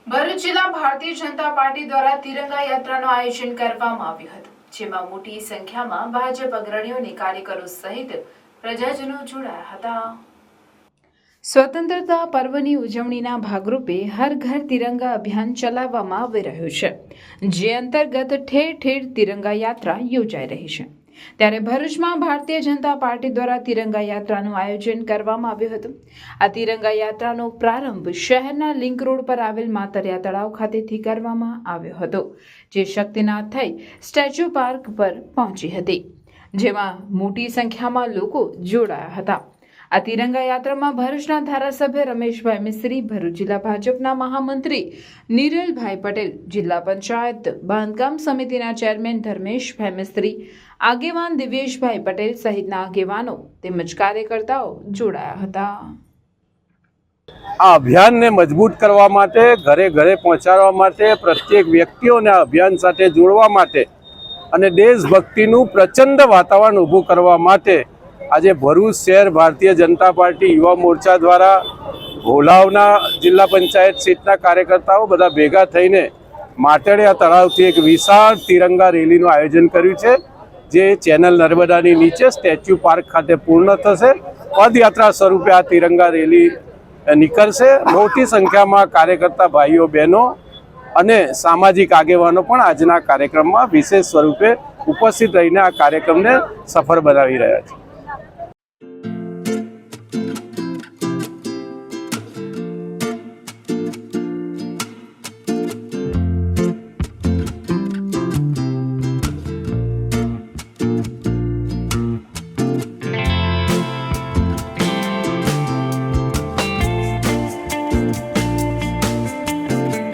ભરૂચ જિલ્લા ભારતીય જનતા પાર્ટી દ્વારા તિરંગા યાત્રાનું આયોજન કરવામાં આવ્યું હતું, જેમાં મોટી સંખ્યામાં ભાજપ અગ્રણીઓ અને કાર્યકરો સહિત પ્રજાજનો જોડાયા હતા। સ્વતંત્રતા પર્વની ઉજવણીના ભાગરૂપે હર ઘર તિરંગા અભિયાન ચલાવવામાં આવી રહ્યું છે, જે અંતર્ગત ઠેર ઠેર તિરંગા યાત્રા યોજાઈ રહી છે। ત્યારે ભરૂચમાં ભારતીય જનતા પાર્ટી દ્વારા તિરંગા યાત્રાનું આયોજન કરવામાં આવ્યું હતું। આ તિરંગા યાત્રાનો પ્રારંભ શહેરના લિંક રોડ પર આવેલ માતરિયા તળાવ ખાતેથી કરવામાં આવ્યો હતો, જે શક્તિનાથ થઈ સ્ટેચ્યુ પાર્ક પર પહોંચી હતી, જેમાં મોટી સંખ્યામાં લોકો જોડાયા હતા। આ તિરંગા યાત્રામાં ભરૂચના ધારાસભ્ય રમેશભાઈ મિસ્ત્રી, ભરૂચ જિલ્લા ભાજપના મહામંત્રી નિરલભાઈ પટેલ, જિલ્લા પંચાયત બાંધકામ સમિતિના ચેરમેન ધર્મેશભાઈ મિસ્ત્રી, આગેવાન દિવ્યેશભાઈ પટેલ સહિતના આગેવાનો તેમજ કાર્યકર્તાઓ જોડાયા હતા। આ અભિયાનને મજબૂત કરવા માટે, ઘરે ઘરે પહોંચાડવા માટે, પ્રત્યેક વ્યક્તિઓને આ અભિયાન સાથે જોડવા માટે અને દેશભક્તિનું પ્રચંડ વાતાવરણ ઊભું કરવા માટે આજે ભરૂચ શહેર ભારતીય જનતા પાર્ટી યુવા મોરચા દ્વારા ભોલાવના જિલ્લા પંચાયત સીટના કાર્યકર્તાઓ બધા ભેગા થઈને માતરિયા તળાવથી એક વિશાળ તિરંગા રેલીનું આયોજન કર્યું છે, જે ચેનલ નર્મદાની નીચે સ્ટેચ્યુ પાર્ક ખાતે પૂર્ણ થશે। પદયાત્રા સ્વરૂપે આ તિરંગા રેલી નીકળશે। મોટી સંખ્યામાં કાર્યકર્તા ભાઈઓ બહેનો અને સામાજિક આગેવાનો પણ આજના કાર્યક્રમમાં વિશેષ સ્વરૂપે ઉપસ્થિત રહીને આ કાર્યક્રમને સફળ બનાવી રહ્યા છે।